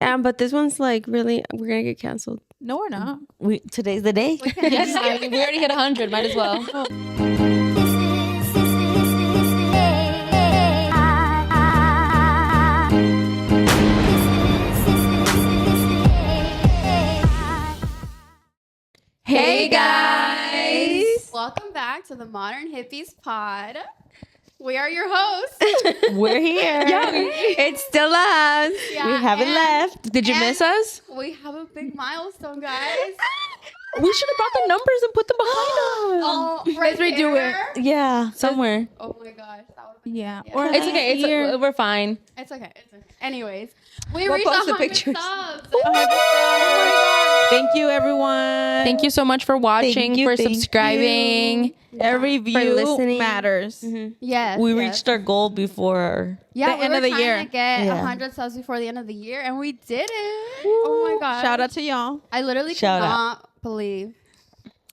But this one's like really, we're gonna get canceled. No, we're not. Today's the day. Yes, we already hit 100. Might as well. Hey guys! Welcome back to the Modern Hippies pod. We are your hosts. We're here. It's still us. Yeah, We haven't left. Did you miss us? We have a big milestone, guys. We should have brought the numbers and put them behind us. Oh, right redo here. Yeah, somewhere. Oh my gosh, that would be Yeah. Or It's okay. We're fine. It's okay. Anyways, we We'll reached post the 100 pictures. subs. Oh my god. Thank you, everyone. Thank you so much for watching, you, for thank subscribing. Every view listening. matters. Yes. We yes. reached our goal before. Yeah, the end of the year. To get Yeah. 100 subs before the end of the year, and we did it. Oh my god. Shout out to y'all. I literally Shout out. cannot believe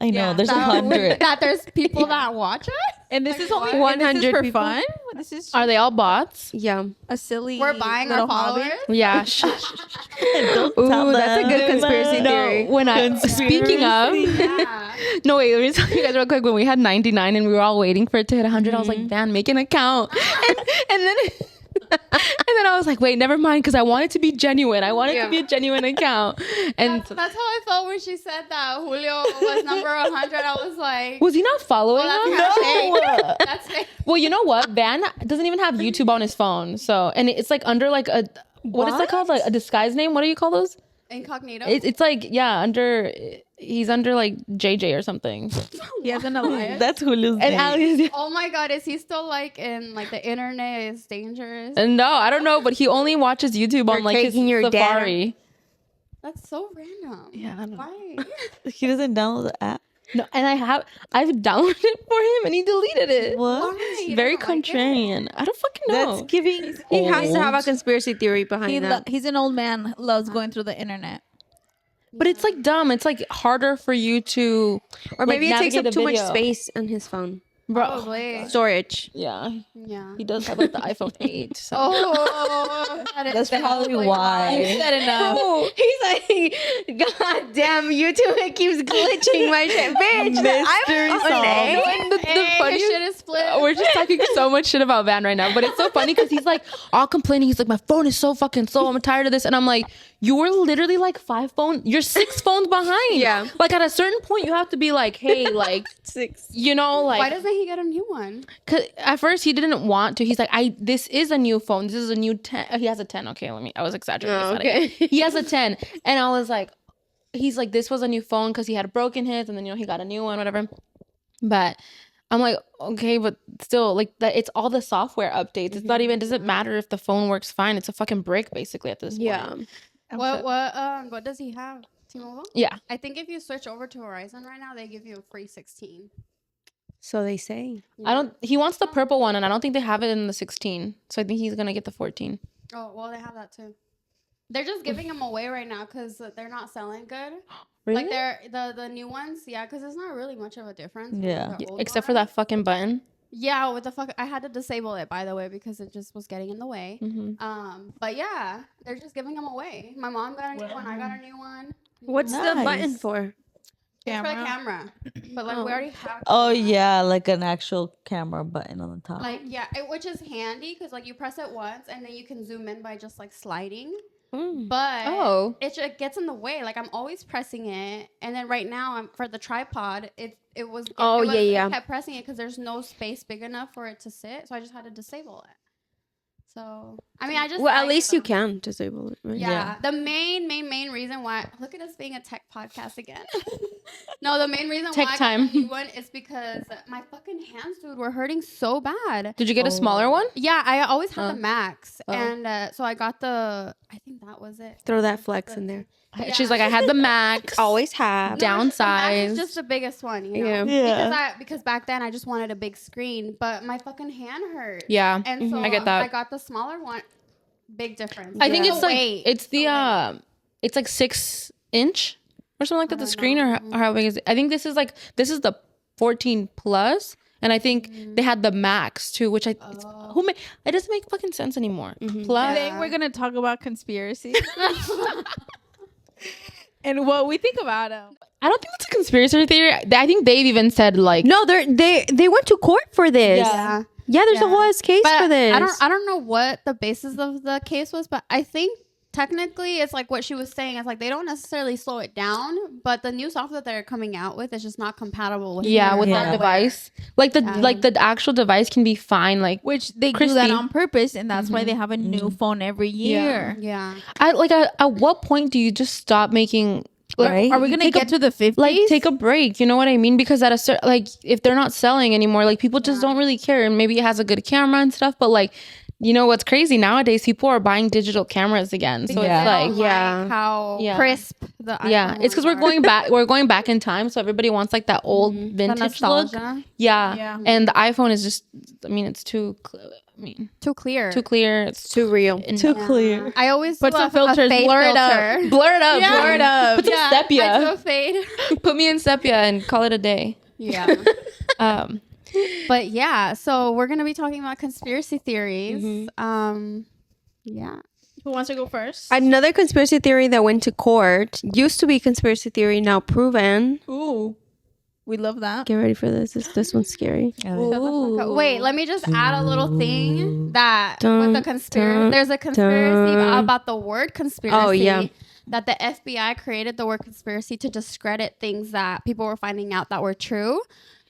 I know, Yeah, there's that- 100. that there's people that watch us. And this is only 100 for people. fun. This is Are they all bots? Yeah. a silly. We're buying our little hobby. followers. Yeah. Don't tell Ooh, that's a them. good conspiracy theory. When speaking of, Yeah. no wait, let me tell you guys real quick. When we had 99 and we were all waiting for it to hit 100, I was like, "Man, make an account." And then. And then I was like, wait, never mind, because I want it to be genuine. I want it to be a genuine account. And That's how I felt when she said that Julio was number 100. I was like, was he not following oh, us? that's No. fake. That's fake. Well, you know what? Van doesn't even have YouTube on his phone. So, and it's like under like a, what is that called? Like a disguise name? What do you call those? Incognito. It's like, yeah, he's under like JJ or something. He has an alliance. That's Julio's And name. Alex, Oh my god, is he still like in like the internet is dangerous? and no, I don't know, but he only watches YouTube on You're like his taking your Safari. That's so random. Yeah, I don't know. Why? He doesn't download the app. No, and I've downloaded it for him and he deleted it. What? Why? You Very don't like it? contrarian. I don't fucking know. That's giving. He has to have a old. conspiracy theory behind that. He's an old man. Loves going through the internet. But it's like dumb. It's like harder for you to, Or maybe like, it takes up navigate a too much video. space on his phone. bro. Probably. Storage. Yeah, Yeah. he does have like the iPhone 8. So. Oh, That's probably why. Said enough. He's like, God damn, YouTube, it keeps glitching my shit. Bitch, Mystery I'm solved. And the Hey, funniest- his shit is split. we're just talking so much shit about Van right now, but it's so funny because he's like all complaining. He's like, my phone is so fucking slow. I'm tired of this. And I'm like, you're literally like 5 phones. You're 6 phones behind. Yeah. Like at a certain point, you have to be like, hey, like, 6. you know, like. Why doesn't he get a new one? 'Cause at first he didn't want to. He's like, this is a new phone. This is a new 10. He has a 10. Okay, I was exaggerating. Oh, slightly. okay. He has a 10. And I was like, he's like, this was a new phone because he had broken his and then, he got a new one, whatever. But I'm like, okay, but still, like, it's all the software updates. It's not even, doesn't matter if the phone works fine. It's a fucking brick basically at this point. Yeah. What does he have? T-Mobile? Yeah. I think if you switch over to Verizon right now, they give you a free 16. So they say. He wants the purple one and I don't think they have it in the 16. So I think he's going to get the 14. Oh, well, they have that too. They're just giving them away right now because they're not selling good. Really? Like they're the new ones, yeah, because it's not really much of a difference. with Yeah. the old Except for ones. that fucking button. Yeah, with the fuck, I had to disable it by the way because it just was getting in the way. Mm-hmm. But yeah, they're just giving them away. My mom got a new one. I got a new one. What's the Nice. button for? It's for the camera, but like we already have. Oh yeah, like an actual camera button on the top. Like yeah, which is handy because like you press it once and then you can zoom in by just like sliding. But it just gets in the way. Like I'm always pressing it, and then right now I'm for the tripod. It kept pressing it because there's no space big enough for it to sit. So I just had to disable it. So I mean, I just Well, at least you can disable it, right? Yeah. The main reason why look at us being a tech podcast again. No, the main reason Tech why time. I got the new one is because my fucking hands, dude, were hurting so bad. Did you get a smaller one? Yeah, I always had the Max, Oh. and so I got the. I think that was it. Throw that flex in there. She's like, I had the Max. Always have. The Max Downsized. is just the biggest one, you know. Yeah. Yeah. Because back then I just wanted a big screen, but my fucking hand hurt. Yeah. And so I get that. I got the smaller one. Big difference. I think The it's like weight. it's the it's like 6-inch or something like that. The screen or how big is it? I think this is the 14 plus, And I think they had the Max too, which it doesn't make fucking sense anymore. Plus, Today we're gonna talk about conspiracy and what we think about them. I don't think it's a conspiracy theory. I think they've even said like, No, they went to court for this. Yeah. Yeah, there's a whole ass case But for this. I don't know what the basis of the case was, but I think technically it's like what she was saying. It's like they don't necessarily slow it down, but the new software that they're coming out with is just not compatible with that device. Like the actual device can be fine. Like Which they do crispy. that on purpose, and that's why they have a new phone every year. Yeah. at what point do you just stop making? Right? Are we gonna get to the 50s? Like take a break, you know what I mean? Because at a certain, like if they're not selling anymore, like people just don't really care. And maybe it has a good camera and stuff, but like, you know what's crazy nowadays? People are buying digital cameras again. So Yeah. it's like, Like how crisp the iPhone it's because we're going back. We're going back in time, so everybody wants like that old vintage look. Yeah, and the iPhone is just. I mean, it's too. too clear. Too clear. It's too real. Too clear. I always Put do some a filters, fade blur it up. filter. blur it up. Yeah. Blur it up. Put some I sepia. do a fade. Put me in sepia and call it a day. Yeah. Um, But yeah, so we're gonna be talking about conspiracy theories. Yeah. Who wants to go first? Another conspiracy theory that went to court used to be conspiracy theory, now proven. Ooh, we love that. Get ready for this. This one's scary. Wait, let me just add a little thing that Dun, with the conspiracy. dun, There's a conspiracy dun. about the word conspiracy. Oh, yeah. That the FBI created the word conspiracy to discredit things that people were finding out that were true.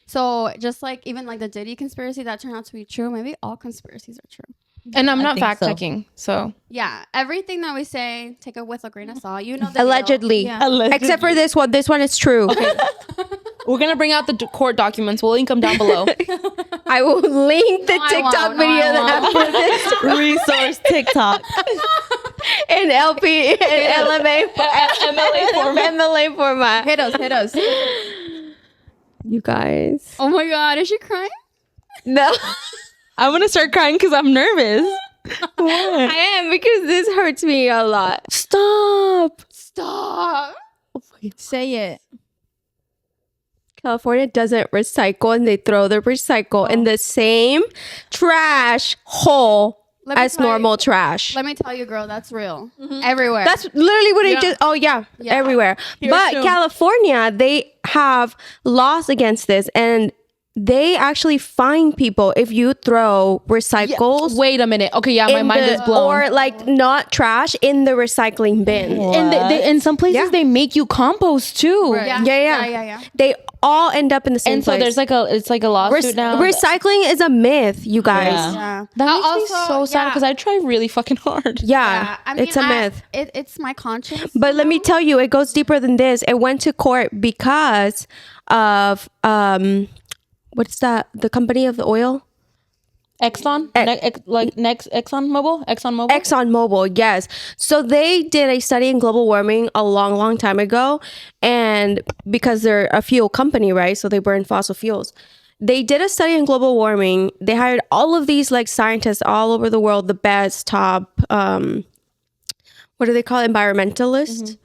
So just like even like the Diddy conspiracy that turned out to be true, maybe all conspiracies are true. and I'm not think fact so. checking, so Yeah, everything that we say, take it with a grain of salt. You know, the Allegedly. Yeah. Except for this one. This one is true. we're gonna bring out the court documents. We'll link them down below. I will link the No, I TikTok won't. No, video I that I put this Resource TikTok. in LP and LMA MLA format. Hit us. You guys. Oh my God, is she crying? No. I'm gonna start crying because I'm nervous. I am, because this hurts me a lot. Stop. Stop. Say it. California doesn't recycle, and they throw their recycle in the same trash hole Let me as tell you- normal trash. Let me tell you, girl, that's real. Everywhere. That's literally what I just. Oh yeah, Yeah. everywhere. But too. California, they have laws against this, and they actually fine people if you throw recycles. Wait a minute. Okay, yeah, my in mind the- is blown. Or like not trash in the recycling bin. and in some places Yeah. they make you compost too. Right. Yeah. They all end up in the same And so place. there's like a lawsuit now. Recycling is a myth, you guys. Yeah. Yeah. That makes me Also, so sad yeah. because I try really fucking hard. Yeah, I mean, it's a myth. It's my conscience. But let me tell you, it goes deeper than this. It went to court because of what's that? The company of the oil? Exxon, ExxonMobil. ExxonMobil, yes. So they did a study in global warming a long, long time ago. And because they're a fuel company, right? So they burn fossil fuels. They did a study in global warming. They hired all of these like scientists all over the world, the best top, what do they call it? Environmentalists.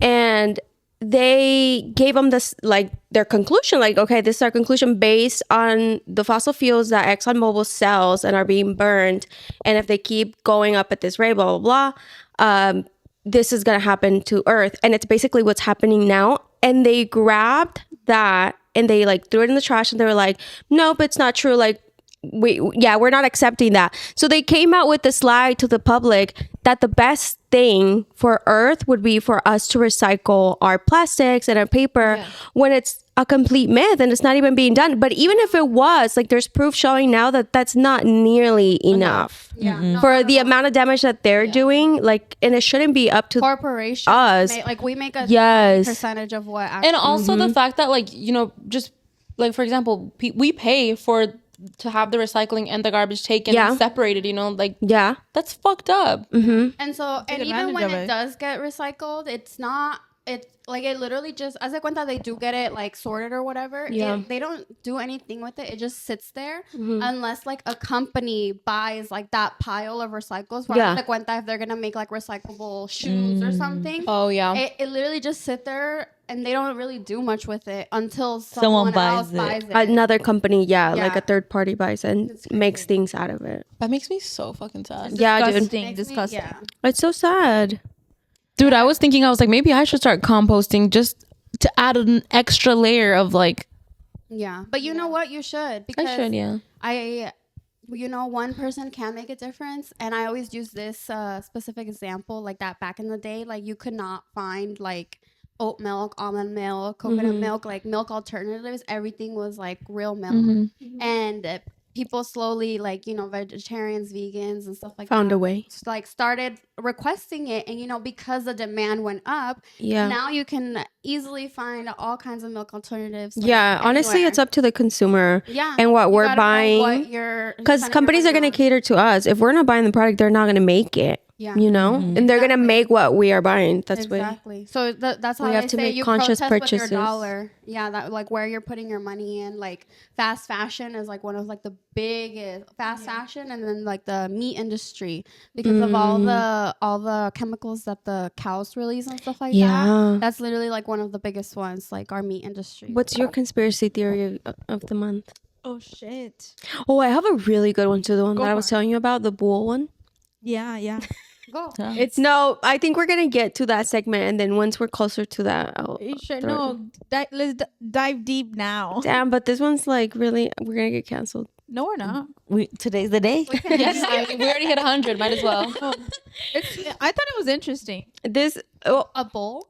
And they gave them this, like their conclusion, like, okay, this is our conclusion based on the fossil fuels that ExxonMobil sells and are being burned. And if they keep going up at this rate, blah, blah, blah, this is going to happen to Earth. And it's basically what's happening now. And they grabbed that and they like threw it in the trash and they were like, nope, it's not true. Like, we're not accepting that. So they came out with the slide to the public that the best thing for Earth would be for us to recycle our plastics and our paper when it's a complete myth and it's not even being done. But even if it was, like there's proof showing now that that's not nearly enough for the amount of damage that they're doing. Like, and it shouldn't be up to corporations. us. Like we make a Yes. percentage of what. Actually, And also the fact that like, you know, just like, for example, we pay to have the recycling and the garbage taken and separated, you know, like Yeah. that's fucked up. and so and even advantage when of it it. does get recycled, it's not it literally just, as I cuenta, they do get it like sorted or whatever. Yeah. They don't do anything with it. It just sits there unless like a company buys like that pile of recycles. For Yeah. haz de cuenta, if they're gonna make like recyclable shoes or something. Oh yeah. It literally just sit there and they don't really do much with it until Someone someone else buys it. buys it. Another company, like Yeah. a third party buys it and It's makes crazy. things out of it. That makes me so fucking sad. Yeah, dude. Disgusting. Yeah. It's so sad. Dude, I was thinking, I was like, maybe I should start composting just to add an extra layer of like. Yeah. But you know what? You should. Because I should, yeah. One person can make a difference. And I always use this specific example, like that back in the day, like you could not find like oat milk, almond milk, coconut milk, like milk alternatives. Everything was like real milk. And people slowly, like, vegetarians, vegans and stuff like Found that, a way. like started requesting it. And, because the demand went up, Yeah. now you can easily find all kinds of milk alternatives. like, Yeah, honestly, anywhere. it's up to the consumer. Yeah. and what You we're gotta know buying. what you're Because spending your companies are money going to on. cater to us. If we're not buying the product, they're not going to make it. Yeah. And they're going to make what we are buying. That's what. Exactly. So that's how We I have to say make you conscious protest with purchases. your dollar. Yeah, that like where you're putting your money in. Like fast fashion is like one of like the biggest fashion, and then like the meat industry because of all the chemicals that the cows release and stuff like Yeah. that. That's literally like one of the biggest ones, like our meat industry. What's your conspiracy theory of the month? Oh shit. Oh, I have a really good one too. The one Go that I for was it. telling you about, the bull one. Yeah. Go. It's No, I think we're gonna get to that segment, and then once we're closer to that, I'll you should throw it no. Let's dive deep now. Damn, but this one's like really, we're gonna get canceled. No, we're not. Today's the day. Yes, we already hit 100. Might as well. I thought it was interesting. This A bowl?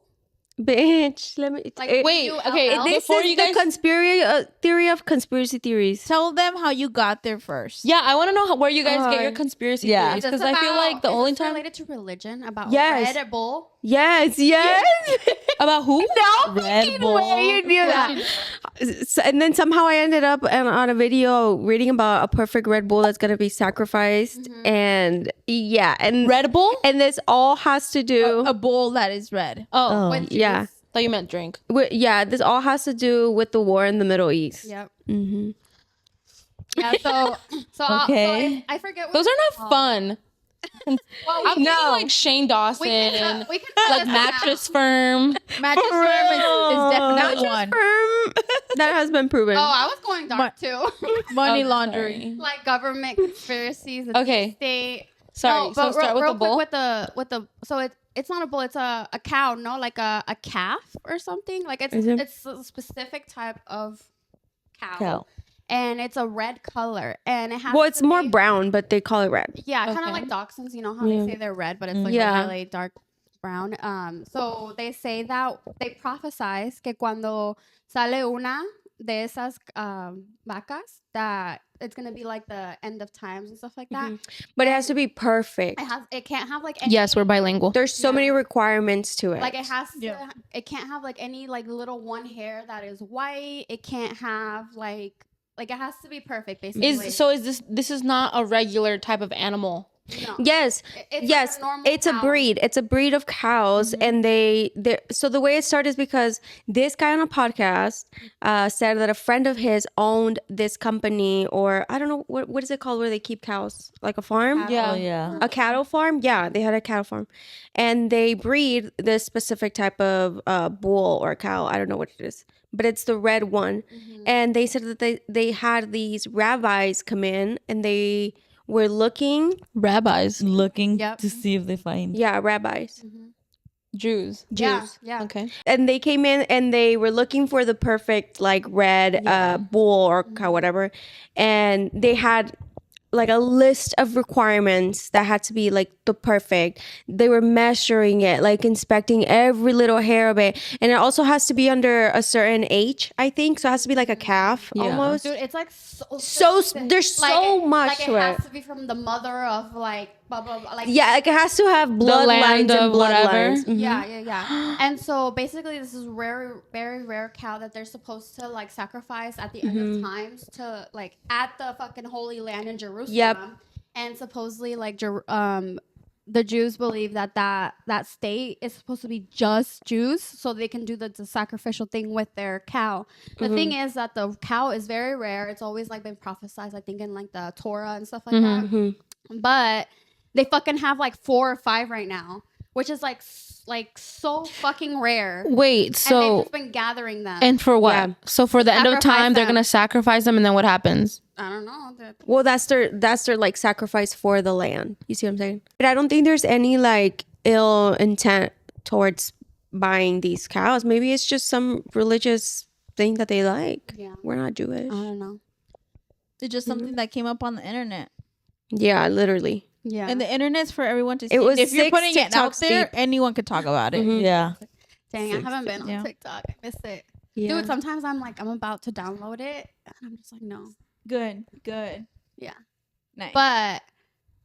bitch. Let me. Like, Wait, okay. this Before is you the guys, conspiracy theory of conspiracy theories. Tell them how you got there first. yeah, I want to know where you guys get your conspiracy Yeah. theories, because I feel like the only time related to religion about Yes. Red Bull. Yes. about who? No Red fucking Bull. way you knew that. And then somehow I ended up on a video reading about a perfect Red Bull that's gonna be sacrificed, and and Red Bull? and this all has to do. A bowl that is red. Oh, With yeah. juice. thought you meant drink. This all has to do with the war in the Middle East. Yep. Mm-hmm. Yeah. So Okay. I forget. What Those are it's not called. fun. Well, I'm thinking like Shane Dawson, we can like Mattress Firm. Mattress Firm is definitely one. That has been proven. Oh, I was going dark too. Money Oh, laundering. Like government conspiracies. The Okay. deep state. Sorry, No, so but start with real the bull. quick with the so it's not a bull. It's a cow. No, like a calf or something. Like Is it? it's a specific type of cow. Cow. And it's a red color, and it has. Well, it's to more be- brown, but they call it red. Yeah, kind Okay. of like dachshunds. You know how Yeah. they say they're red, but it's like Yeah. a really dark brown. So they say that they prophesize que cuando sale una de esas vacas that it's gonna be like the end of times and stuff like that. But it has to be perfect. It can't have like any, Yes, we're bilingual. There's so many requirements to it. like it has to. Yeah. It can't have like any like little one hair that is white. It can't have like it has to be perfect basically. This is not a regular type of animal? No. Yes, It's yes, like a normal it's a cow. breed. It's a breed of cows, and they so the way it started is because this guy on a podcast said that a friend of his owned this company, or I don't know what is it called where they keep cows, like a farm. Yeah. Oh yeah. A cattle farm? Yeah, they had a cattle farm. And they breed this specific type of bull or cow. I don't know what it is, but it's the red one. And they said that they had these rabbis come in and they were looking. Rabbis, Looking Yep. to see if they find. Yeah, rabbis. Jews. Yeah. Yeah. Okay. And they came in and they were looking for the perfect like red bull or cow, whatever. And they had like a list of requirements that had to be like the perfect. They were measuring it, like inspecting every little hair of it. And it also has to be under a certain age, I think. So it has to be like a calf almost. Dude, it's like so There's so much like to it it. has to be from the mother of like blah blah blah. Like Yeah, like it has to have bloodlines land and of whatever. bloodlines. Mhm. yeah. And so basically, this is very rare cow that they're supposed to like sacrifice at the end of times to like at the fucking Holy Land in Jerusalem. Yep. And supposedly like the Jews believe that state is supposed to be just Jews, so they can do the sacrificial thing with their cow. The thing is that the cow is very rare. It's always like been prophesized, I think, in like the Torah and stuff like that. But they fucking have like 4 or 5 right now, which is like so fucking rare. Wait, And so they've just been gathering them. and for what? Yeah. So for the end of Sacrifice time, they're them. gonna sacrifice them, and then what happens? I don't know. Well, that's their like sacrifice for the land. You see what I'm saying? But I don't think there's any like ill intent towards buying these cows. Maybe it's just some religious thing that they like. Yeah. We're not Jewish. I don't know. It's just something that came up on the internet. Yeah, literally. Yeah. And the internet's for everyone to see. It was if you're 6 putting it out TikToks there, deep. anyone could talk about it. Yeah. Dang, I haven't been on Yeah. TikTok. I miss it. Yeah. Dude, sometimes I'm like, I'm about to download it. And I'm just like, no. Good. Yeah. Nice. But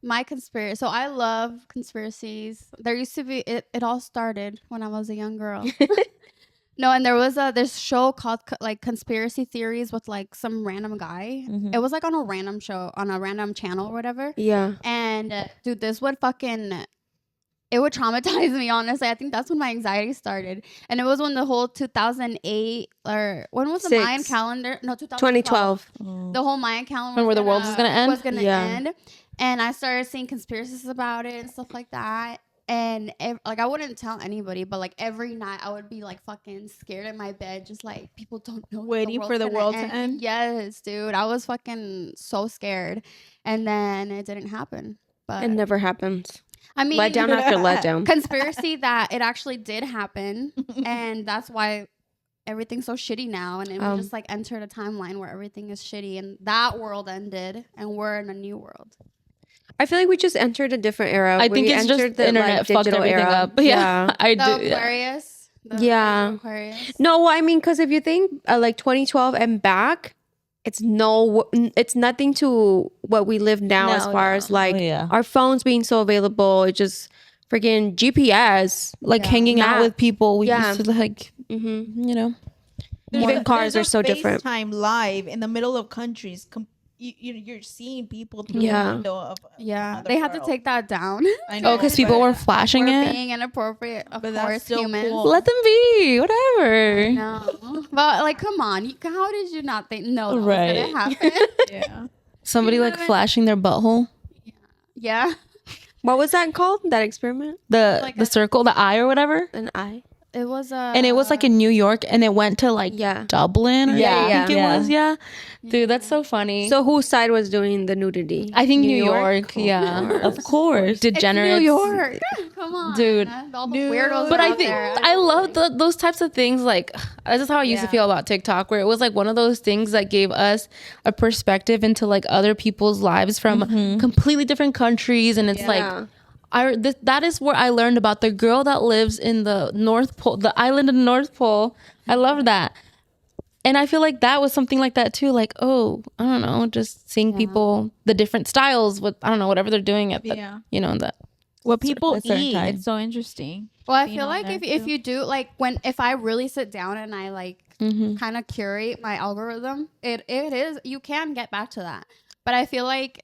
my conspiracy. So I love conspiracies. There used to be, it all started when I was a young girl. No, and there was this show called like Conspiracy Theories with like some random guy. It was like on a random show, on a random channel or whatever. Yeah. And dude, this would fucking, it would traumatize me, honestly. I think that's when my anxiety started. And it was when the whole 2008, or when was the Six. Mayan calendar? No, 2012. 2012. The whole Mayan calendar. When where the world was gonna end? Was gonna Yeah. end. And I started seeing conspiracies about it and stuff like that. And like, I wouldn't tell anybody, but like every night I would be like fucking scared in my bed, just like people don't know. Waiting for the world to end? Yes, dude. I was fucking so scared. And then it didn't happen. But It never happens. I mean, Letdown after letdown. conspiracy that it actually did happen. And that's why everything's so shitty now. And we just like entered a timeline where everything is shitty. And that world ended. And we're in a new world. I feel like we just entered a different era. I think We it's just entered the internet like, fucked digital everything era. up. Yeah, I The do. Aquarius. The Yeah. Aquarius. No, well, I mean, because if you think like 2012 and back, it's nothing to what we live now as far as like our phones being so available. It just freaking GPS, Like hanging out with people. We Yeah. used to like, you know. Even cars are so different. FaceTime live in the middle of countries. You're seeing people through Yeah. the window of Yeah. another They had to world. take that down. I know, Oh, because people but- were flashing We're it. being inappropriate. Of But that's course, still humans. cool. Let them be. Whatever. No. But like, come on. How did you not think? No, that Right. was gonna happen. Yeah. Somebody like flashing their butthole. Yeah. What was that called? That experiment? The circle, the eye or whatever. An eye? It was And it was like in New York, and it went to like Yeah. Dublin. Or Yeah, I think yeah. it was. Yeah, dude, that's so funny. So whose side was doing the nudity? I think New York. Yeah, Of course. degenerates. New York. Come on, Dude. All the weirdos. But I out think there. I love those types of things. Like this is how I used to feel about TikTok, where it was like one of those things that gave us a perspective into like other people's lives from completely different countries, and it's like. That is where I learned about the girl that lives in the North Pole, the island in the North Pole. I love that. And I feel like that was something like that too. Like, oh, I don't know, just seeing people, the different styles with, I don't know, whatever they're doing at the, you know, that. What people At certain eat. time. It's so interesting. Well, I being feel on like there, if too. you do like if I really sit down and I like kind of curate my algorithm, it is, you can get back to that. But I feel like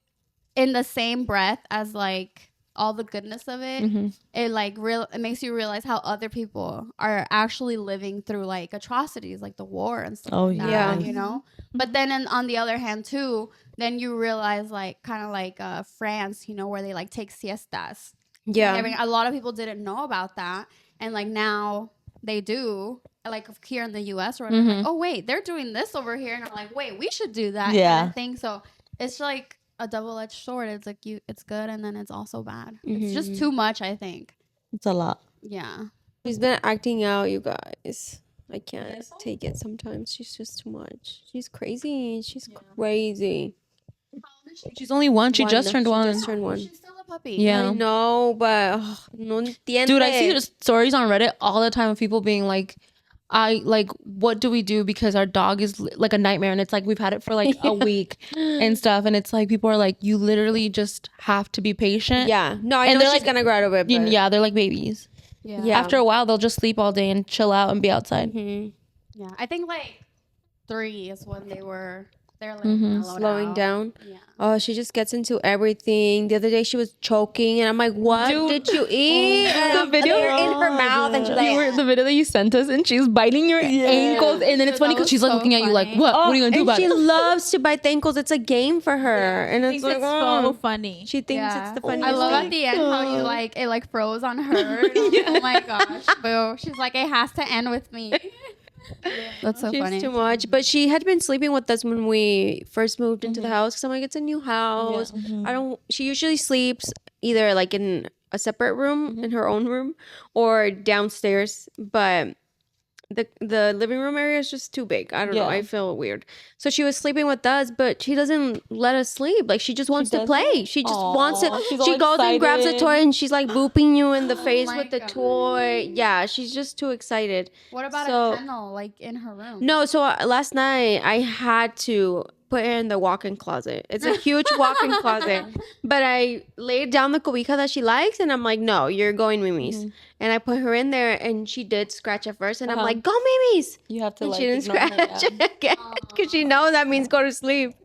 in the same breath as like all the goodness of it, it like it makes you realize how other people are actually living through like atrocities, like the war and stuff. Oh, like that, yeah. you know. But then on the other hand too, then you realize like kind of like France, you know, where they like take siestas. Yeah. I mean, a lot of people didn't know about that, and like now they do. Like here in the U.S. or whatever. Like, oh wait, they're doing this over here, and I'm like, wait, we should do that. Yeah. kind of thing. So it's like a double-edged sword. It's like it's good, and then it's also bad. It's just too much, I think. It's a lot. Yeah. She's been acting out, you guys. I can't take it sometimes. She's just too much. She's crazy. She's crazy. She's only one. She just turned one. Just turned one. She's still a puppy. Yeah. I know, but no entiende. Dude, I see stories on Reddit all the time of people being like, what do we do because our dog is like a nightmare, and it's like we've had it for like a week and stuff, and it's like people are like, you literally just have to be patient. Yeah. No, I And know they're she's like- gonna grow out of it. But Yeah, they're like babies. Yeah. After a while, they'll just sleep all day and chill out and be outside. Yeah. I think like 3 is when they were They're like mellowed slowing out. down. Yeah. Oh, she just gets into everything. The other day she was choking, and I'm like, "What did you eat?" And The video- they're in her mouth, and she's like, the video that you sent us, and she's biting your ankles, and then it's Dude, funny that because she's like was looking so at you like, funny. "What? What are you gonna do and about she it?" loves to bite the ankles. It's a game for her, and I it's think like, it's so funny. she thinks it's the funniest I love thing. at the end how you like it like froze on her. And I'm like, oh my gosh, boo! She's like, it has to end with me. That's so She's funny. too much, but she had been sleeping with us when we first moved into the house. Cause I'm like, it's a new house. I don't. She usually sleeps either like in a separate room in her own room or downstairs, but the living room area is just too big. I don't know. I feel weird. So she was sleeping with us, but she doesn't let us sleep. Like she just wants to play. She just wants it. she's She all goes and grabs a excited. toy and she's like booping you in the face my with the God. toy. Yeah, she's just too excited. What about So- a kennel like in her room? No, so last night I had to put her in the walk-in closet. It's a huge walk-in closet, but I laid down the cobija that she likes, and I'm like, no, you're going Mimi's. And I put her in there, and she did scratch at first, and I'm like, go Mimi's. You have to And like she didn't ignore her, scratch yeah. again because she knows that means go to sleep.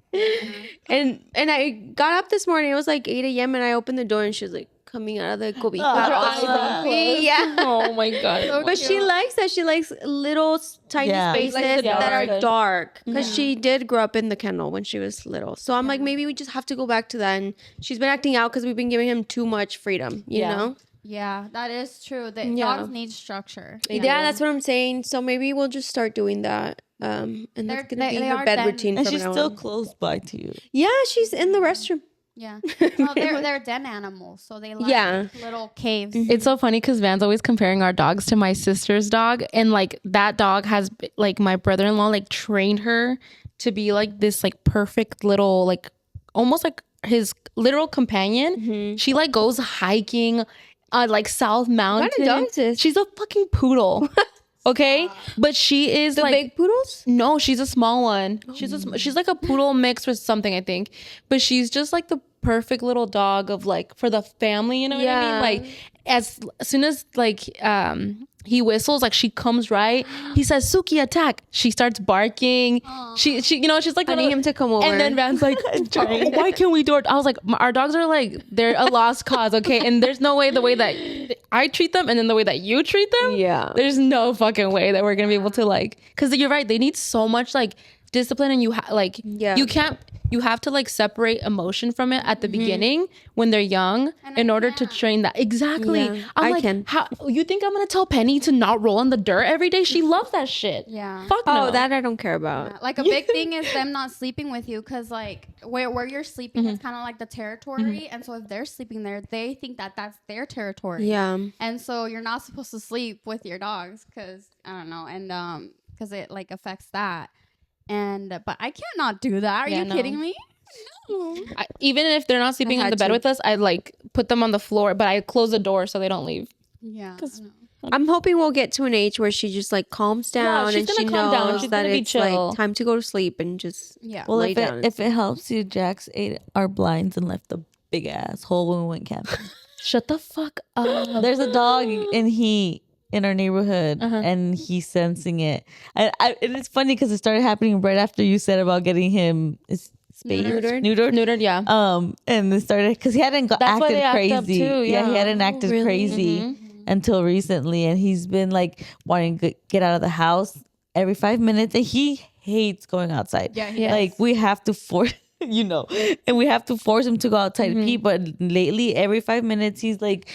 And I got up this morning. It was like 8 a.m. and I opened the door, and she was like coming out of the cobija. Yeah. Oh my god. But she likes that. She likes little tiny Yeah. spaces Like the that are dark. dark because she did grow up in the kennel when she was little. So I'm like, maybe we just have to go back to that. And she's been acting out because we've been giving him too much freedom, you know? Yeah, that is true. The Yeah. dogs need structure. Yeah, that's what I'm saying. So maybe we'll just start doing that. And that's gonna be they her are bed den- routine And from she's now still on. close by to you. Yeah, she's in the restroom. Yeah. No, they're den animals, so they like Yeah. little caves. It's so funny because Van's always comparing our dogs to my sister's dog, and like that dog has like my brother-in-law like trained her to be like this like perfect little like almost like his literal companion. She like goes hiking like South Mountain. What kind of dog is this? She's a fucking poodle. Okay, but she is The like big poodles? no, she's a small one. She's like a poodle mixed with something, I think. But she's just like the perfect little dog of like for the family, you know what I Yeah. mean? Like as soon as like he whistles, like she comes right. He says Suki attack. She starts barking. She you know, she's like I need him to come over. and then Van's like, why can't we do it? I was like, our dogs are like, they're a lost cause, okay? And there's no way the way that I treat them and then the way that you treat them. Yeah. There's no fucking way that we're gonna be able to like, because you're right, they need so much like discipline, and you you have to like separate emotion from it at the beginning when they're young in order to train that. Exactly. Yeah, I'm I like, can. how you think I'm gonna tell Penny to not roll in the dirt every day? She loves that shit. Yeah. Fuck no. Oh, that I don't care about. Like a big thing is them not sleeping with you because like where you're sleeping is kind of like the territory, and so if they're sleeping there, they think that that's their territory. Yeah. And so you're not supposed to sleep with your dogs because I don't know, and because it like affects that. And but I cannot do that. Are Yeah, you no. kidding me? Even if they're not sleeping I in had the bed to. with us, I like put them on the floor, but I close the door so they don't leave. Yeah. I know. I'm hoping we'll get to an age where she just like calms down she's and she gonna calm down. knows She's that gonna be it's chill. like time to go to sleep and just Yeah. Well, lay down. if it helps you, Jax ate our blinds and left a big ass hole when we went camping. Shut the fuck up. There's a dog in our neighborhood, and he's sensing it. And it's funny because it started happening right after you said about getting him neutered. Yeah. And it started because he hadn't That's why acted they act crazy. up too, He yeah. hadn't acted really? crazy until recently, and he's been like wanting to get out of the house every 5 minutes, and he hates going outside. Yeah. Like we have to force. And we have to force him to go outside and pee. But lately, every 5 minutes, he's like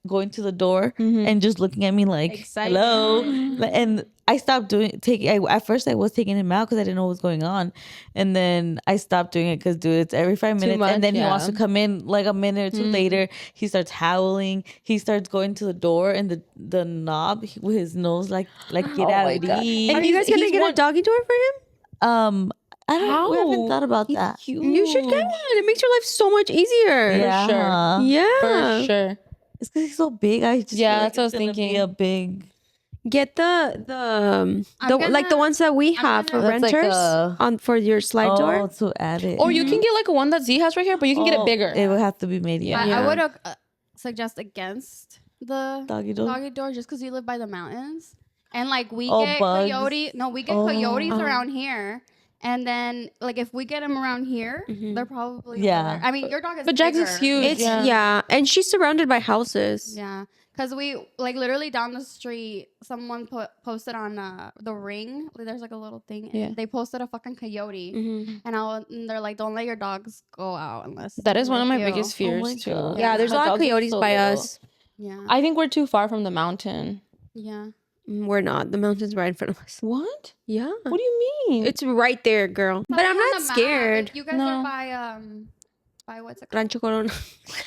going to the door and just looking at me like, Excited. hello. And I stopped at first I was taking him out because I didn't know what was going on. And then I stopped doing it because, dude, it's every 5 minutes. much, And then he yeah. wants to come in like a minute or two later. He starts howling. He starts going to the door and the knob with his nose like get out my of God. the Are you guys gonna get a doggy door for him? I don't. We haven't thought about that. You should get one. It makes your life so much easier. Yeah, Yeah. For sure. It's because he's so big. I just Yeah, feel like that's what I was it's gonna thinking. Be a big. Get the like the gonna- ones that we have for That's like renters a- on for your slide Oh, door. to add it. Or you can get like a one that Z has right here, but you can get it bigger. It would have to be made. Yeah. I would suggest against the Doggy door. doggy door just because we live by the mountains and like we Oh, get bugs. coyotes. No, we get coyotes around here, And then, like, if we get them around here, they're probably Yeah. over there. I mean, your dog is But Jax is bigger. huge. It's yeah, and she's surrounded by houses. Yeah, because we like literally down the street, someone posted on the ring. There's like a little thing. Yeah. They posted a fucking coyote, and they're like, "Don't let your dogs go out unless." That is one of my with you." biggest fears my too. God. Yeah, there's a My lot of dogs are coyotes so by little. us. Yeah, I think we're too far from the mountain. yeah. We're not. The mountain's right in front of us. What? Yeah. What do you mean? It's right there, girl. But I'm On not the map, scared. if you guys No. are by what's it called? Rancho Corona.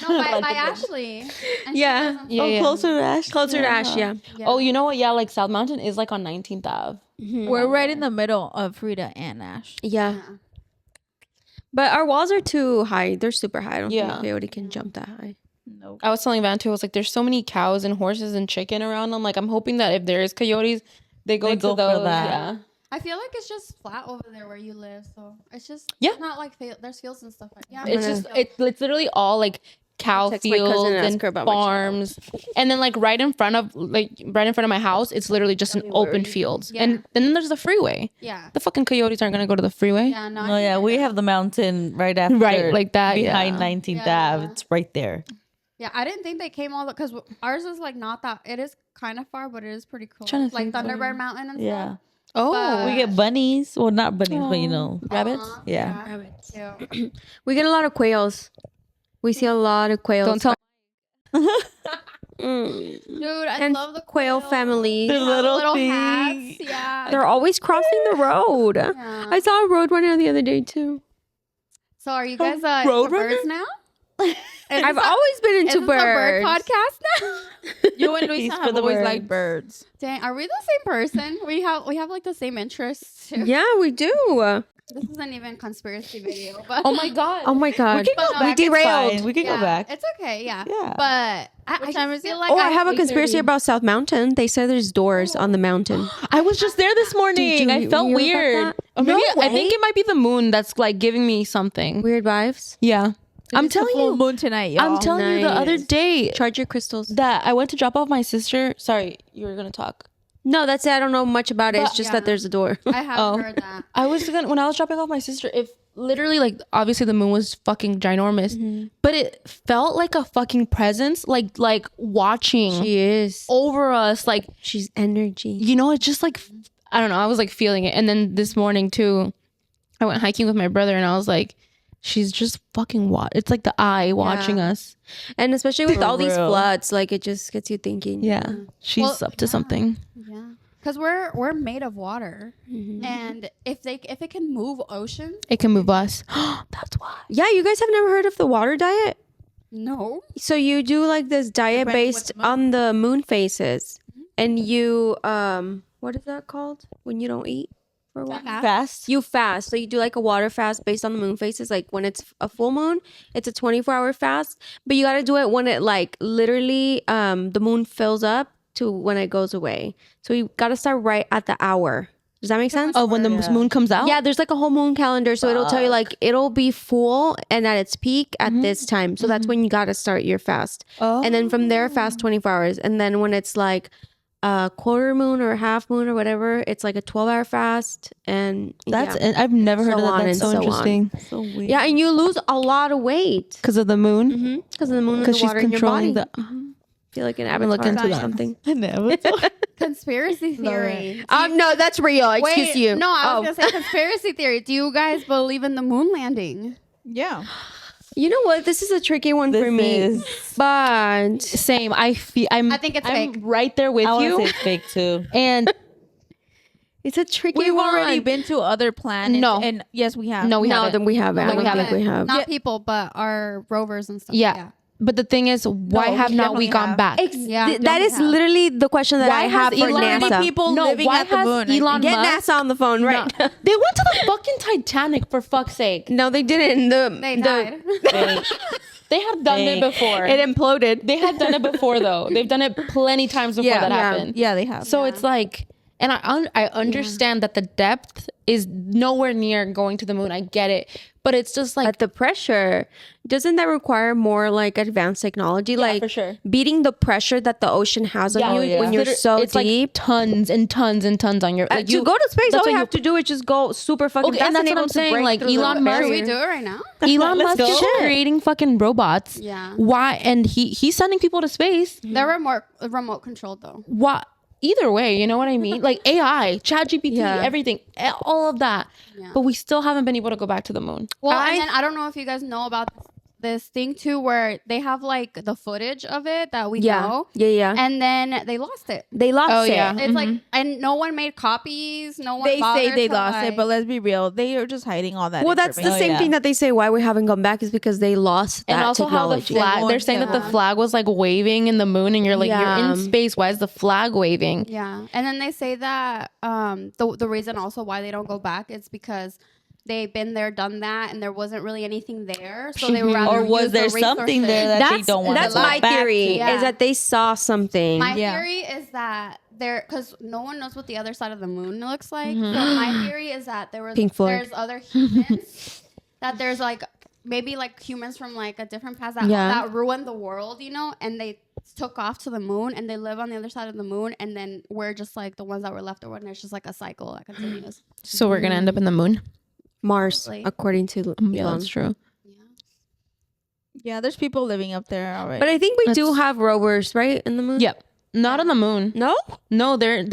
No, by Ashley. And she Yeah. lives on- Yeah, yeah. Closer to Ash. Closer to Ash, yeah. Yeah. Oh, you know what? Yeah, like South Mountain is like on 19th Ave. We're right in the middle of Frida and Ash. Yeah. But our walls are too high. They're super high. I don't think Yeah. a coyote can jump that high. Nope. I was telling Van too, I was like, there's so many cows and horses and chicken around. I'm like, I'm hoping that if there is coyotes, they go They to go for those. that. Yeah. I feel like it's just flat over there where you live, so it's just Yeah. it's not like there's fields and stuff like yeah. It's just it's literally all like cow Text my cousin fields and ask and her about my child. farms, and then like right in front of my house, it's literally just an open fields, Yeah. and then there's the freeway. yeah. The fucking coyotes aren't gonna go to the freeway. Yeah, no. No, yeah, we have the mountain right after. Right, like that, Behind yeah. 19th Yeah. Ave. It's right there. Yeah, I didn't think they came all the because ours is like not that. It is kind of far, but it is pretty cool. Trying to Like think Thunderbird Mountain and Yeah. stuff. Oh, But- We get bunnies. Well, not bunnies, but you know. rabbits. Yeah. Rabbits. Cute. We get a lot of quails. We see a lot of quails. Don't tell. Mm. Dude, I And love the quail families. The Yeah, little hats. thing. Yeah. They're always crossing the road. Yeah. I saw a road runner the other day too. So are you guys road into birds runner? now? I've always been Is into this a bird birds. podcast now? You and He's Luisa for have the always birds. liked birds. Dang, are we the same person? We have like the same interests too. Yeah, we do. This isn't even conspiracy video, but Oh my god. Oh my god. We can go But, back. we it's derailed. fine. We can yeah, go back. It's okay, yeah. Yeah. But I time just is feel it? like Oh, I have a 8:30. conspiracy about South Mountain. They say there's doors on the mountain. I was just there this morning. you I felt hear about weird. that? Or maybe No I think way. it might be the moon that's like giving me something. Weird vibes. Yeah. I'm It's the telling full you. moon tonight, y'all. I'm telling you the other Nice. day Charge your crystals. that I went to drop off my sister. Sorry, you were gonna talk. No, that's it. I don't know much about it. It's But- just yeah. that there's a door. I have Oh. heard that. I was gonna when I was dropping off my sister. If literally like obviously the moon was fucking ginormous, but it felt like a fucking presence, like watching She is. over us. Like She's energy. you know, it's just like I don't know. I was like feeling it, and then this morning too, I went hiking with my brother, and I was like, she's just fucking It's like the eye watching us. And especially with For all these real. floods, like it just gets you thinking. Yeah, she's Well, up to yeah. something. Yeah. Because we're made of water. And if it can move oceans, It can move us. That's why. Yeah, you guys have never heard of the water diet? no. So you do like this diet Different based with the moon. on the moon phases. And you what is that called? When you don't eat for a while? Fast. You fast. So you do like a water fast based on the moon phases. Like when it's a full moon, it's a 24-hour fast. But you gotta do it when it like literally the moon fills up to when it goes away. So you gotta start right at the hour. Does that make sense? Oh, when the moon comes out. Yeah, there's like a whole moon calendar. So it'll tell you like it'll be full and at its peak at this time. So that's when you gotta start your fast. Oh. And then from there fast 24 hours. And then when it's like a quarter moon or half moon or whatever, it's like a 12-hour fast. And That's yeah. I've never heard So of that. on That's and so so on. interesting. So weird. Yeah, and you lose a lot of weight Because of the moon. because of the moon and Because the she's water in your body. controlling the. Feel like an look avatar into or that. something. Never. Conspiracy theory. No, that's real. Excuse Wait, you. No, I Oh. was gonna say conspiracy theory. Do you guys believe in the moon landing? Yeah. You know what? This is a tricky one for me. But Same. I feel. I think it's I'm fake. right there with I want to you. say it's fake too. And it's a tricky We've one. already been to other planets. No. And yes, we have. no, we no, haven't. then we haven't. No, I we don't think haven't. we have. Not people, but our rovers and stuff. Yeah. But the thing is, why No, have we not we definitely gone have. back? Yeah, that don't is have. literally the question that Why I have has for Elon Many NASA. people living why at the has moon. I think. Elon Get Musk? NASA on the phone right No. now. They went to the fucking Titanic for fuck's sake. No, they didn't. They died. They had done it before. It imploded. They had done it before though. They've done it plenty times before Yeah, that yeah. happened. Yeah, they have. So it's like, and I understand that the depth is nowhere near going to the moon. I get it, But it's just like at the pressure. Doesn't that require more like advanced technology? Like for sure. beating the pressure that the ocean has on you when you're so it's deep. like tons and tons and tons on your like To go to space, all why you have to do is just go super fucking fast. and that's what able I'm to saying. break Like through the Elon Musk, Should barrier. we do it right now? Elon Musk is creating fucking robots. Yeah. Why? And he's sending people to space. They're remote controlled though. Why? Either way, you know what I mean? Like AI, ChatGPT, Yeah. everything, all of that. Yeah. But we still haven't been able to go back to the moon. Well, and then I don't know if you guys know about this thing too, where they have like the footage of it that we know, Yeah. and then they lost it. They lost Oh, it. yeah. It's like, and no one made copies. No one. They say bothered they to, lost like- it, but let's be real. They are just hiding all that. Well, that's the information. same thing that they say why we haven't gone back is because they lost that And also technology. how the flag, they're saying that the flag was like waving in the moon and you're like, Yeah. you're in space. Why is the flag waving? Yeah, and then they say that the reason also why they don't go back is because they've been there, done that, and there wasn't really anything there, so they would rather Or was use the there something resources. there that they That's don't want that's to my theory. Yeah. Is that they saw something. My Yeah. theory is that there, because no one knows what the other side of the moon looks like. So my theory is that Pink Floyd. there's other humans that there's like maybe like humans from like a different past that, Yeah. that ruined the world, you know, and they took off to the moon and they live on the other side of the moon, and then we're just like the ones that were left over, and it's just like a cycle that continues. So we're going to end up in the moon. Mars, Probably. according to Yeah, Elon. that's true. Yeah, there's people living up there already. But I think we do have rovers, right, in the moon. Yep. Not on the moon. No. No, they're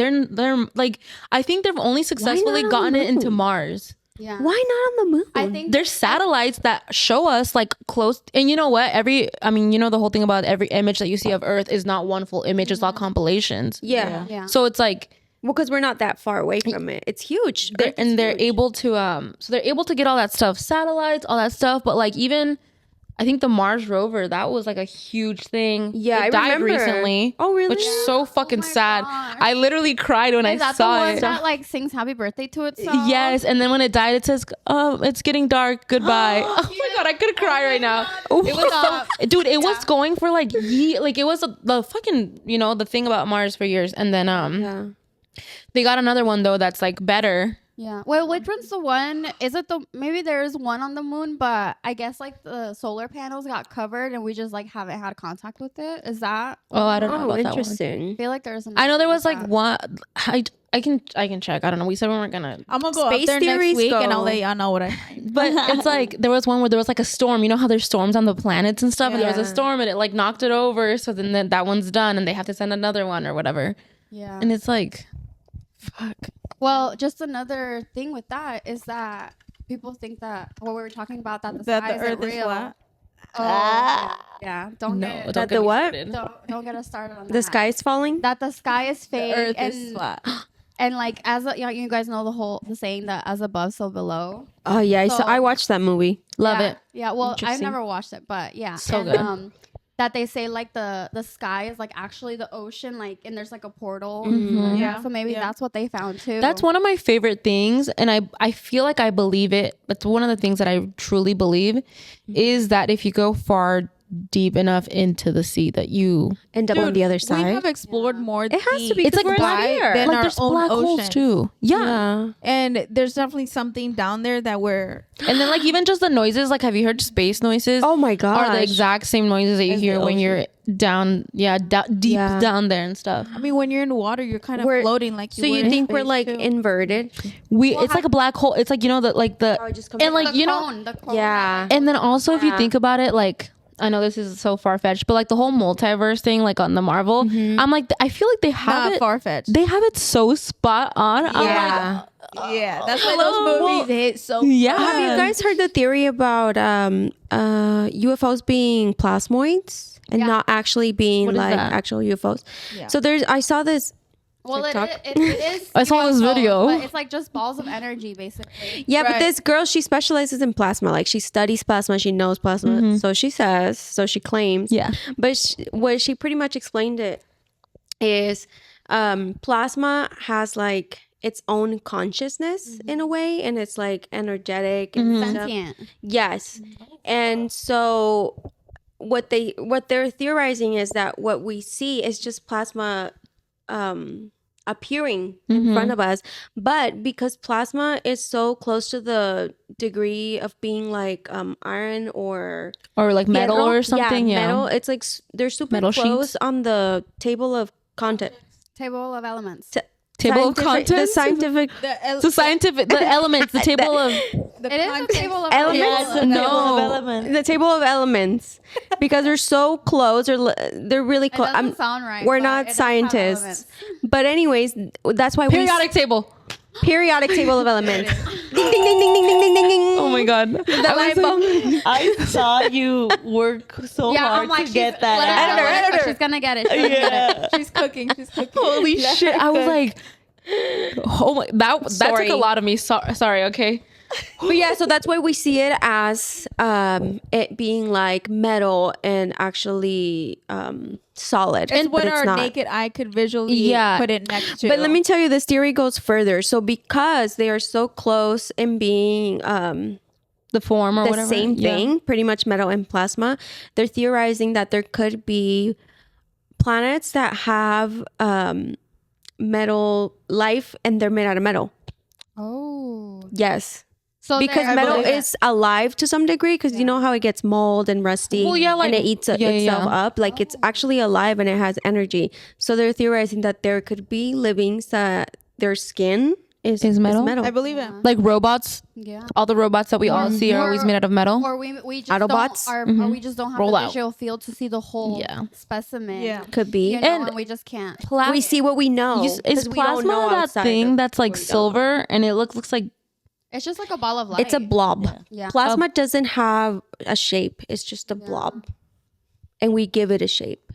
like, I think they've only successfully on gotten the it into moon? Mars. Yeah. Why not on the moon? I think There's satellites that show us like close, and you know what, the whole thing about every image that you see of Earth is not one full image, it's all compilations. Yeah. yeah. So it's like Well, because we're not that far away from it. It's huge. they're, Earth is and they're huge. able to so they're able to get all that stuff, satellites, all that stuff, but like even I think the Mars rover, that was like a huge thing. Yeah, it I died remember. recently. Oh, really? Which is so fucking my sad. gosh. I literally cried when I Is that the saw one it. that like sings happy birthday to itself? Yes, and then when it died, it says, it's getting dark. Goodbye." Oh my god, I could cry right now. It was so, dude. It was going for like like it was the fucking the thing about Mars for years, and then Yeah. they got another one though that's like better. Yeah. Well, which one's the one? Is it maybe there's one on the moon, but I guess like the solar panels got covered and we just like haven't had contact with it. Is that? Oh, I don't know Oh, about that one. interesting. I feel like there's. I know there was that. like one. I can check. I don't know. We said we weren't gonna. I'm gonna go Space up there theories next week and go. I'll let y'all know what I find. But it's like there was one where there was like a storm. You know how there's storms on the planets and stuff, and there was a Yeah. storm and it like knocked it over. So then that one's done, and they have to send another one or whatever. Yeah. And it's like, fuck. Well, just another thing with that is that people think that what we were talking about that the That sky the isn't Earth is real. flat. Oh, yeah. Don't No, get don't That get the me what? started. don't get us started on that. The sky is falling. That the sky is fake The Earth and is flat. and like you guys know the saying that as above so below. Oh yeah, So- I watched that movie. Love Yeah. it. Yeah, well, I've Interesting. never watched it, but yeah. So and, good. that they say like the sky is like actually the ocean, like, and there's like a portal. Mhm. Yeah. So maybe Yeah. that's what they found too. That's one of my favorite things, and I feel like I believe it. That's one of the things that I truly believe is that if you go far deep enough into the sea, that you End up on the other We side. have explored more. It has to be. It's like we're black here. than like our there's own black holes oceans. too. Yeah. Yeah. And there's definitely something down there that we're And then like even just the noises, like have you heard space noises? Oh my god. Are the exact same noises that you As hear the when ocean. you're down, deep Yeah. down there and stuff. I mean, when you're in water, you're kind of We're- floating like you So were you in think we're space, like too. inverted? It's like a black hole. It's like it just comes and like the you know, cone, the cone Yeah. that, and then also if you Yeah. think about it, like I know this is so far fetched, but like the whole multiverse thing, like on the Marvel, I'm like I feel like they have Not it. far fetched. They have it so spot on. I'm Yeah. Yeah, that's why those movies hit so. Yeah. Have you guys heard the theory about UFOs being plasmoids and Yeah. not actually being What is like that? actual UFOs? Yeah. So I saw this. well, TikTok. it is. I saw this UFOs, video. but it's like just balls of energy, basically. Yeah, but Right. this girl, she specializes in plasma. Like she studies plasma, she knows plasma. So she says, so she claims. Yeah. But what she pretty much explained it is plasma has like its own consciousness in a way, and it's like energetic and stuff. Sentient. Yes. And so what they're theorizing is that what we see is just plasma appearing in front of us. But because plasma is so close to the degree of being like iron or like metal hierro, or something. Yeah, metal. It's like they're super Metal close sheets. on the table of content. Table of elements. table of The contents. scientific. The scientific, the elements, the table of It is the table of Elements? elements. It's a table of No. elements. The table of elements, because they're so close, or they're really It close. doesn't sound right. We're but not it does have scientists, elements. but anyways, that's why periodic table. periodic table of elements. Ding ding ding ding ding ding ding ding ding. Oh my god, The light bulb. I saw you work so Yeah, hard I'm like, to get that let her out. know, let her- She's gonna get it. She's gonna get it. Yeah. She's cooking. She's cooking. holy shit! I was like, oh my, that took Sorry. a lot of me. Sorry, okay. But yeah, so that's why we see it as it being like metal and actually solid. It's but what it's our not. naked eye could visually Yeah. put it next to. But let me tell you, this theory goes further. So because they are so close in being The form or the whatever. same Yeah. thing, pretty much metal and plasma, they're theorizing that there could be planets that have metal life and they're made out of metal. Oh. Yes. So Because I metal believe it. is alive to some degree, because you know how it gets mold and rusty, Well, yeah, like- and it eats yeah, itself yeah. up. Like it's actually alive and it has energy. So they're theorizing that there could be livings that their skin is metal? I believe it. Like robots, Yeah. all the robots that we all see are always made out of metal. Or we just Autobots? don't, or we just don't have Roll the out. visual field to see the whole Yeah. specimen. Yeah. Could be. You know, And and we just can't. We see what we know. Is 'cause we don't plasma know that outside thing of that's like what we don't know. silver and it looks like It's just like a ball of light. It's a blob. Yeah. Plasma doesn't have a shape. It's just a blob. And we give it a shape.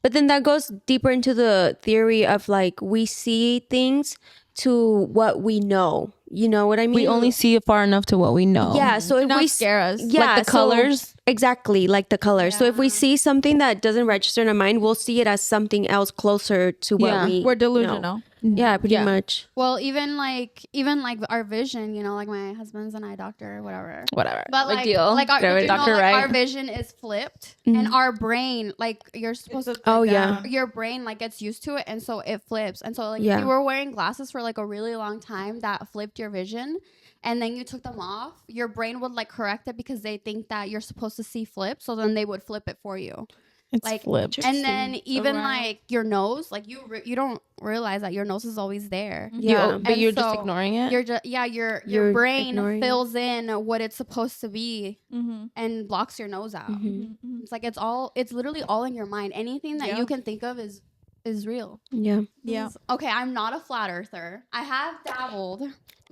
But then that goes deeper into the theory of like we see things to what we know. You know what I mean? we only see it far enough to what we know. Yeah, so if not we scare us. yeah, Like the so- colors? exactly, like the colors. So if we see something that doesn't register in our mind, we'll see it as something else closer to what Yeah. we We're know. delusional. Yeah, pretty Yeah. much. Well, even like our vision, you know, like my husband's an eye doctor, whatever. Whatever. But Big like, deal. like our, They're a you know, doctor, like right? our vision is flipped, and our brain, like you're supposed to. Oh yeah. Your brain like gets used to it, and so it flips. And so like Yeah. if you were wearing glasses for like a really long time, that flipped your vision, and then you took them off, your brain would like correct it because they think that you're supposed to see flip, so then they would flip it for you. It's Like, flipped. and then even right. like your nose, like you don't realize that your nose is always there. Yeah. But And you're just so ignoring it. You're just your You're brain ignoring it. fills in what it's supposed to be Mm-hmm. and blocks your nose out. Mm-hmm. It's like it's literally all in your mind. Anything that you can think of is real. Yeah. Yeah. Okay, I'm not a flat earther. I have dabbled,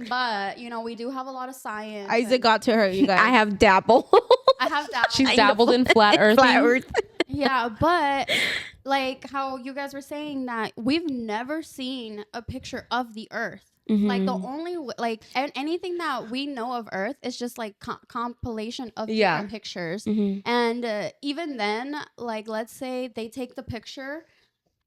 but you know we do have a lot of science. Isaac and got to her, you guys. I have dabble. I have dabbled. She's dabbled in flat earth. Flat Earth. Yeah, but like how you guys were saying that we've never seen a picture of the Earth. Like the only like anything that we know of Earth is just like compilation of different pictures. And even then, like let's say they take the picture,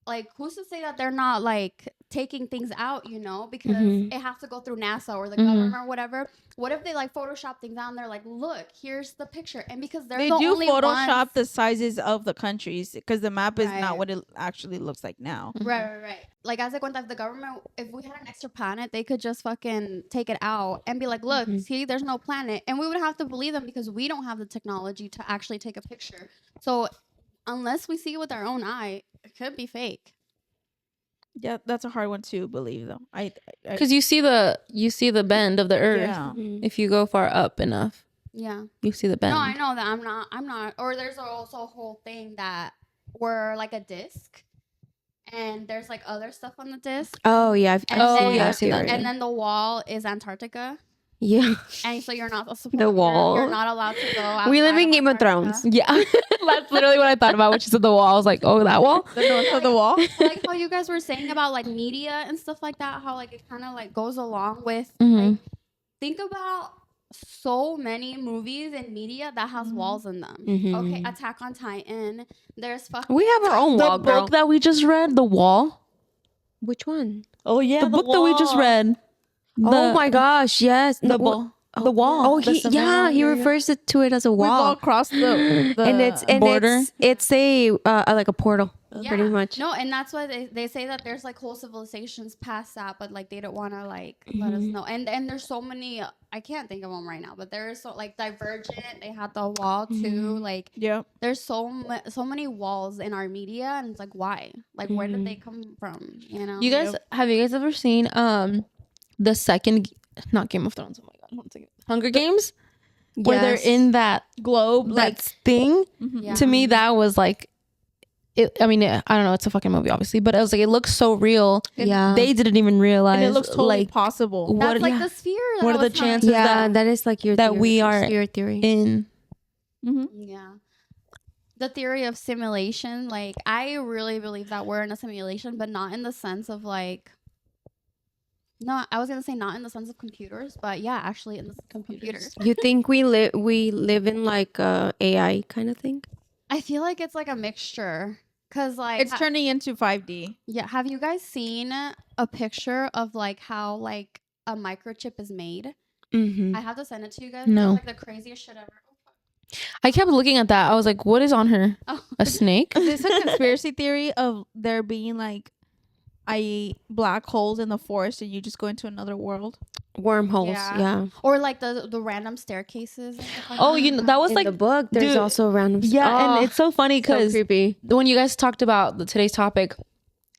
like who's to say that they're not like taking things out, you know, because it has to go through NASA or the government or whatever. What if they like Photoshop things out and they're like, look, here's the picture, and because they're they the do only Photoshop ones, the sizes of the countries because the map is Right. not what it actually looks like now. right. Like as I went, if the government, if we had an extra planet, they could just fucking take it out and be like, look, see, there's no planet, and we would have to believe them because we don't have the technology to actually take a picture. So unless we see it with our own eye, it could be fake. Yeah, that's a hard one to believe though. Because you see the bend of the earth. Yeah. If you go far up enough, Yeah. you see the bend. No, I know that I'm not. Or there's also a whole thing that we're like a disc, and there's like other stuff on the disc. Oh yeah. And I've seen that. and then the wall is Antarctica, Yeah. and so you're not supposed The wall. You're not allowed to go. We live outside in Game of Antarctica. Thrones. Yeah, that's literally what I thought about when she said the wall. I was like, oh, that wall. The north of the wall. Like how you guys were saying about like media and stuff like that, how like it kind of like goes along with Mhm. like, think about so many movies and media that has walls in them. Okay, Attack on Titan. There's fucking We have our own The wall, girl. book that we just read, The Wall. Which one? Oh yeah, The book that we just read. Oh my gosh, yes. The wall. The wall. Oh, he refers to it as a We've all wall. crossed the And it's border. It's a like a portal. pretty much. No, and that's why they say that there's like whole civilizations past that, but like they don't want to like let us know. And there's so many, I can't think of them right now, but there is so like Divergent. They had the wall too. Like there's so many walls in our media, and it's like why? Like where did they come from? You know? Have you guys ever seen the second, not Game of Thrones? Oh my god, one second. Hunger Games. Where they're in that globe, that thing. To me, that was like, I don't know, it's a fucking movie, obviously, but I was like, it looks so real. Yeah, they didn't even realize, and it looks totally like That's possible. like the sphere. What are the chances that is like your that theory, we are your theory in? Yeah, the theory of simulation. Like I really believe that we're in a simulation, but not in the sense of like. No, I was gonna say not in the sense of computers, but yeah, actually in the sense of computers. You think we live in like a AI kind of thing? I feel like it's like a mixture, cause like It's turning into 5D. Yeah, have you guys seen a picture of like how like a microchip is made? I have to send it to you guys. No. It's like the craziest shit ever. I kept looking at that. I was like, what is on her? Oh. A snake? Is this a conspiracy theory of there being like black holes in the forest and you just go into another world? Wormholes, yeah. Or like the random staircases. Oh, you know, that was in like the book. There's also random. And it's so funny because creepy. when you guys talked about today's topic,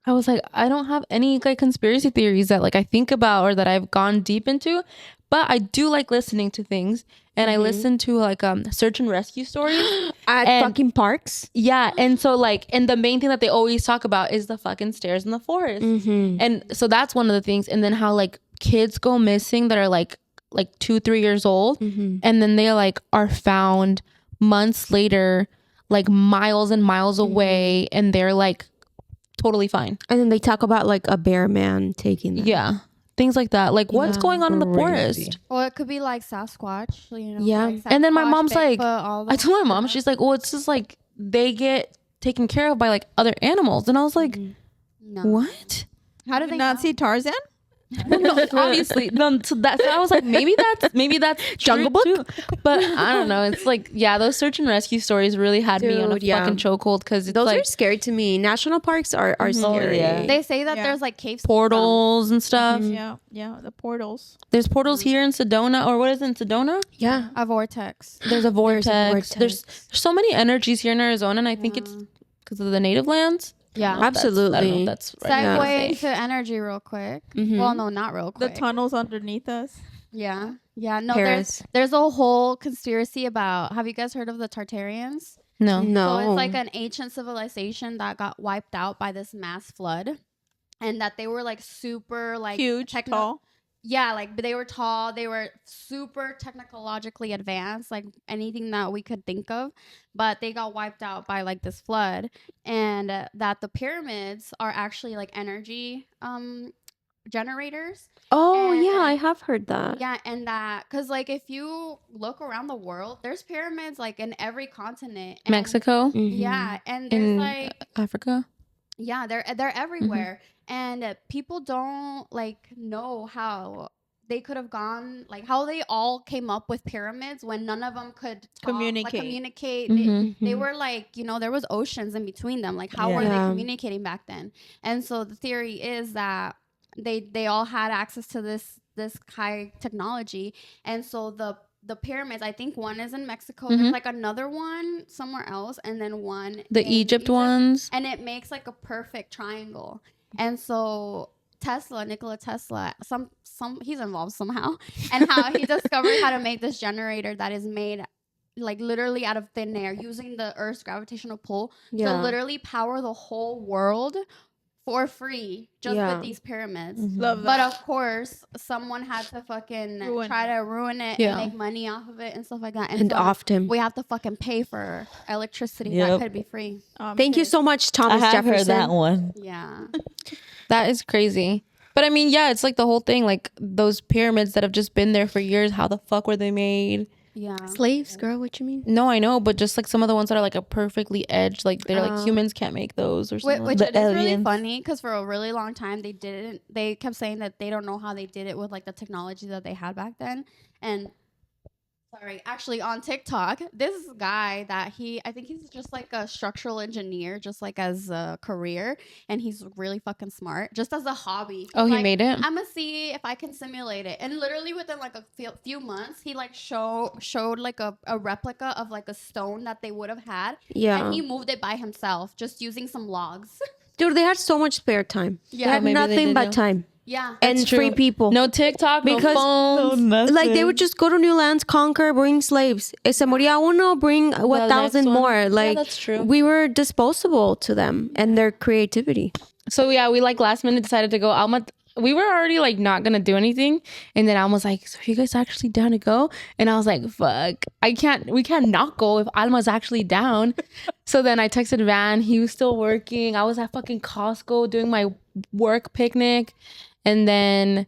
I was like, I don't have any like conspiracy theories that like I think about or that I've gone deep into, but I do like listening to things, and I listen to like search and rescue stories at fucking parks. Yeah, and so like, and the main thing that they always talk about is the fucking stairs in the forest, and so that's one of the things. And then how like kids go missing that are like 2-3 years old, and then they like are found months later, like miles and miles away, and they're like totally fine. And then they talk about like a bear man taking them. Yeah. Things like that. Like what's going on in the forest? Or it could be like Sasquatch, you know? Yeah. Like And then my mom's Bigfoot, like, I told my mom, she's like, well, it's just like they get taken care of by like other animals. And I was like, no. what? How did Did they not know? see Tarzan? No, obviously. So I was like, maybe that's Jungle Book too. But I don't know. It's like, yeah, those search and rescue stories really had me on a fucking chokehold, because those like, are scary to me. National parks are scary. yeah. They say that there's like cave portals and stuff. Yeah, the portals. There's portals here in Sedona, or what is it in Sedona? Yeah. a vortex. There's a vortex. vortex. There's so many energies here in Arizona, and I think it's because of the native lands. Yeah, absolutely. I don't know if that's right. Segue into energy real quick. Well, no, not real The quick. tunnels underneath us. Yeah. No, Paris. there's a whole conspiracy about, have you guys heard of the Tartarians? No. No. So it's like an ancient civilization that got wiped out by this mass flood, and that they were like super like Huge, tall. Yeah, like they were tall, they were super technologically advanced, like anything that we could think of, but they got wiped out by like this flood. And that the pyramids are actually like energy generators. Oh, And- yeah, I have heard that. Yeah, and that, because like if you look around the world, there's pyramids like in every continent. And, Mexico, yeah, and there's in like Africa. yeah, they're everywhere. And people don't like know how they could have gone, like how they all came up with pyramids when none of them could communicate. They were like, you know, there was oceans in between them. Like how were they communicating back then? And so the theory is that they all had access to this high technology. And so the pyramids, I think one is in Mexico, there's like another one somewhere else, and then one The in Egypt ones. and it makes like a perfect triangle. And so Nikola Tesla, he's involved somehow, and how he discovered how to make this generator that is made like literally out of thin air using the Earth's gravitational pull to literally power the whole world for free just with these pyramids. Love that. But of course, someone had to fucking try to ruin it and make money off of it and stuff like that. And so offed him. we have to fucking pay for electricity that could be free. Thank you so much, Thomas I have Jefferson. heard that one. Yeah. That is crazy. But I mean, yeah, it's like the whole thing, like those pyramids that have just been there for years. How the fuck were they made? Yeah. Slaves, girl, what you mean? No, I know, but just like some of the ones that are like a perfectly edged, like they're like humans can't make those or something. Which The it is really aliens. funny because for a really long time they kept saying that they don't know how they did it with like the technology that they had back then. And Sorry, actually on TikTok, this guy that I think he's just like a structural engineer, just like as a career, and he's really fucking smart, just as a hobby. Oh, he like, made it? I'm gonna see if I can simulate it, and literally within like a few months, he like showed like a replica of like a stone that they would have had, Yeah. and he moved it by himself, just using some logs. Dude, they had so much spare time. Yeah. They had Maybe they nothing didn't but know. time. Yeah, And free people. No TikTok, Because- no phones. Like they would just go to new lands, conquer, bring slaves. Se moría uno, bring The 1,000 next one. more. Yeah, Like that's true. we were disposable to them and their creativity. So yeah, we like last minute decided to go. Alma, we were already like not gonna do anything, and then Alma was like, "So are you guys actually down to go?" And I was like, "Fuck, we can't not go if Alma's actually down." So then I texted Van. He was still working. I was at fucking Costco doing my work picnic, and then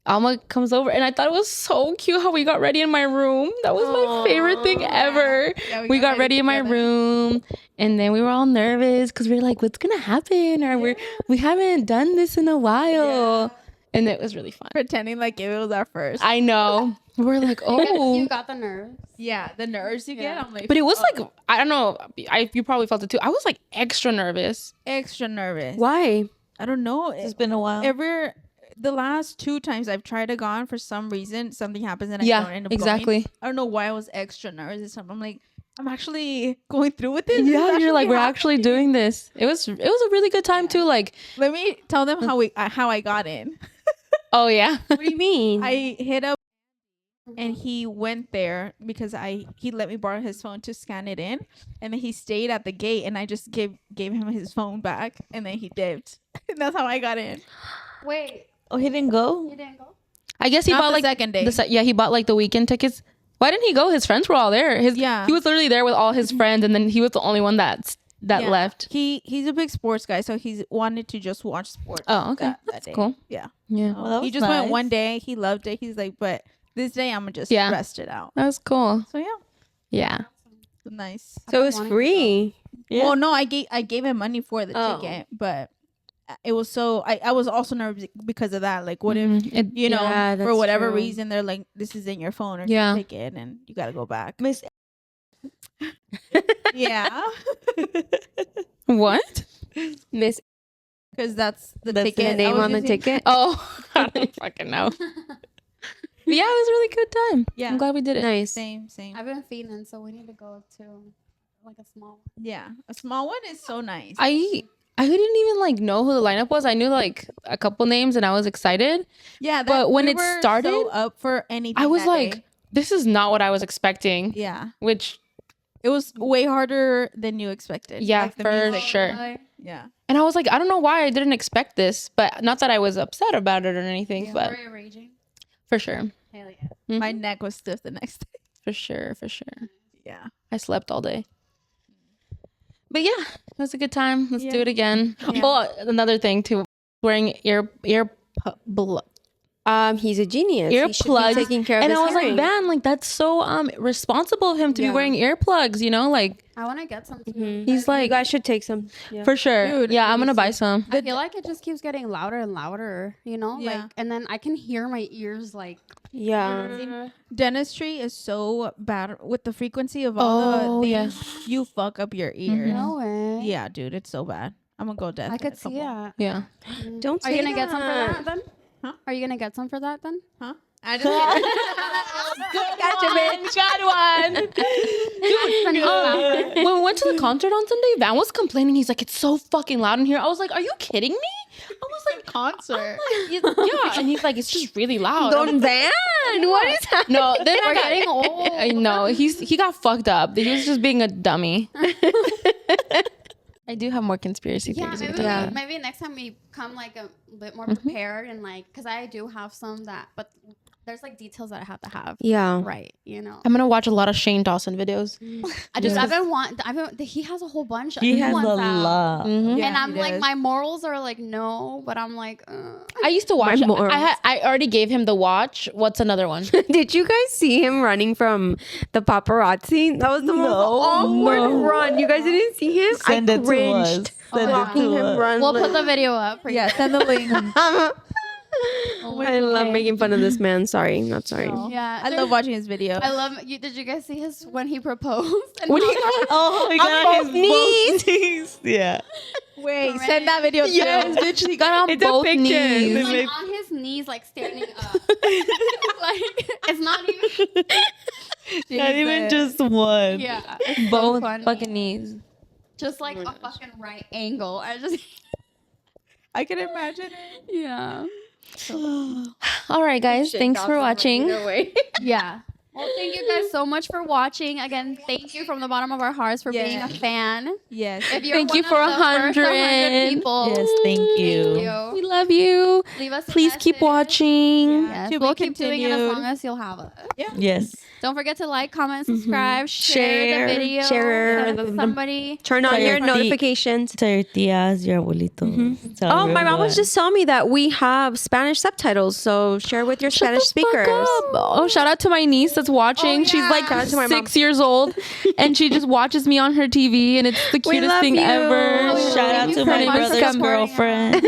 Alma comes over, and I thought it was so cute how we got ready in my room. That was my favorite thing ever. Yeah, we got ready in my together. room, and then we were all nervous because we were like, "What's gonna happen?" Or we haven't done this in a while, and it was really fun. Pretending like it was our first. I know. We're like, you oh, got the nerves. Yeah, the nerves you get. I'm like, but it was like, I don't know. You probably felt it too. I was like extra nervous. extra nervous. Why? I don't know. It's been a while. The last 2 times I've tried to go on, for some reason something happens and I Yeah, don't end up exactly. going. I don't know why I was extra nervous. I'm like, I'm actually going through with this. Yeah, you're like, we're happening. actually doing this. It was a really good time too. Like, Let me tell them how I got in. oh yeah, What do you mean? I hit up and he went there because he let me borrow his phone to scan it in, and then he stayed at the gate and I just gave him his phone back and then he dipped. And that's how I got in. Wait, Oh, he didn't go? you didn't go? I guess he Not bought the like second day. yeah, he bought like the weekend tickets. Why didn't he go? His friends were all there. Yeah. He was literally there with all his friends, and then he was the only one that Yeah. left. He's a big sports guy, so he's wanted to just watch sports. Oh, okay, that that's day. cool. Yeah. Yeah, Well, that He was just went nice. one day. He loved it. He's like, but this day I'm gonna just Yeah. rest it out. that was cool. So yeah, Yeah, nice. So it was free. Yeah. Well, no, I gave him money for the Oh. ticket, but it was so I was also nervous because of that. Like, what if Mhm. you know Yeah, for that's whatever true. reason they're like, this isn't your phone or Yeah. your ticket, and you got to go back. Miss Yeah, What? Miss because that's the That's ticket. the I name was on the using- ticket. Oh, I don't fucking know. But yeah, it was a really good time. Yeah. I'm glad we did it. Nice. Same. I've been feeding, so we need to go to like a small one. Yeah, a small one is so nice. I didn't even like know who the lineup was. I knew like a couple names, and I was excited. Yeah, But when we it were started, so up for anything. I was that like, day. this is not what I was expecting. Yeah, Which, it was way harder than you expected. yeah, Like, the for music. sure. Really? Yeah, And I was like, I don't know why I didn't expect this, but not that I was upset about it or anything, but Were you raging? for sure. Hell yeah. Mhm. my neck was stiff the next day. For sure. Yeah, I slept all day. But yeah, it was a good time. Let's do Yeah. it again. Yeah. Oh, another thing too, wearing He's a genius. He should be earplugs. taking care of And his I was hearing. like, man, like that's so responsible of him to be Yeah. wearing earplugs, you know, like I want to get some too. Mhm. he's You like guys should take some. Yeah. for sure. Dude, Yeah, I'm me gonna buy too. some. I feel like it just keeps getting louder and louder, you know? Yeah. Like, and then I can hear my ears like, Yeah. dentistry is so bad with the frequency of all Oh, the yeah. things. You fuck up your ears. no way. Yeah, dude, it's so bad. I'm gonna go deaf. I in could a see couple. that. Yeah. Don't Are you say gonna get some for that. that then? Huh? Are you gonna get some for that then? Huh? I just Gotcha, bitch. Got one. When we went to the concert on Sunday, Van was complaining. He's like, it's so fucking loud in here. I was like, are you kidding me? I was like, concert. yeah. And he's like, it's just really loud. Don Van, what is that? No, then We're I got getting old. I know he got fucked up. He was just being a dummy. I do have more conspiracy Yeah, theories. we maybe, can talk about. maybe next time we come like a bit more prepared and like, cause I do have some that, but there's like details that I have to have. Yeah. Right, you know. I'm gonna watch a lot of Shane Dawson videos. He has a whole bunch. He new has a ones out. lot. Mhm. Yeah, And I'm he like, does. my morals are like no, but I'm like, I used to watch. morals. I already gave him the watch. What's another one? Did you guys see him running from the paparazzi? That was the most awkward run. You guys didn't see him? Send I it to us. cringed Send it watching to him us. run. we'll put the video up for you. Yeah, send the link. I love making fun of this man. Sorry, not sorry. No. Yeah, I love watching his video. I love you. Did you guys see his when he proposed? And When he Oh my god, his both knees. Yeah. Wait, send that video. Yes, too. bitch, he got on It's a both picture. knees. he's like on his knees, like standing up. Like it's not even. Not even just one. Yeah, it's so Both funny. fucking knees. Just like a fucking right angle. I can imagine it. Yeah. All right, guys. Thanks for watching. Yeah. Well, thank you guys so much for watching. Again, thank you from the bottom of our hearts for being a fan. Yes. If you're Thank one you of for the first 100. people, Yes, thank you. We love you. Leave us a Please keep message. watching. Yes, To be we'll keep doing it as continued. long as you'll have us. Yes. Don't forget to like, comment, subscribe, share the video, share send it to somebody. Turn on Tell your your notifications. Tell your tias, your abuelito. Tell Oh, my mom was everyone. just telling me that we have Spanish subtitles, so share with your Spanish speakers. Oh, shout out to my niece that's watching. She's like Shout out to my mom. 6 years old, and she just watches me on her TV, and it's the cutest love thing you. ever. Shout out Thank you to so my much for brother's supporting girlfriend.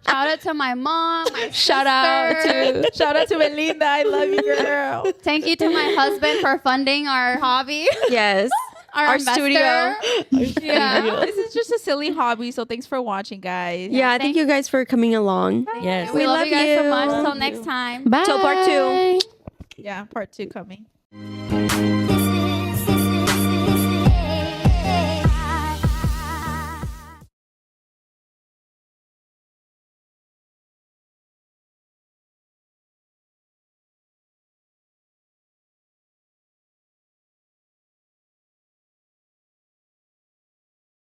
Shout out to my mom, my Shout out sister. to Shout out to Belinda. I love you, girl. Thank you to my husband for funding our hobby, Yes. our studio. investor. Yeah. This is just a silly hobby, so thanks for watching, guys. Yeah, thank you guys for coming along. Yes. We love love you guys so you. much. Love Till you. next time. Bye. Till part 2. Yeah, part 2 coming. This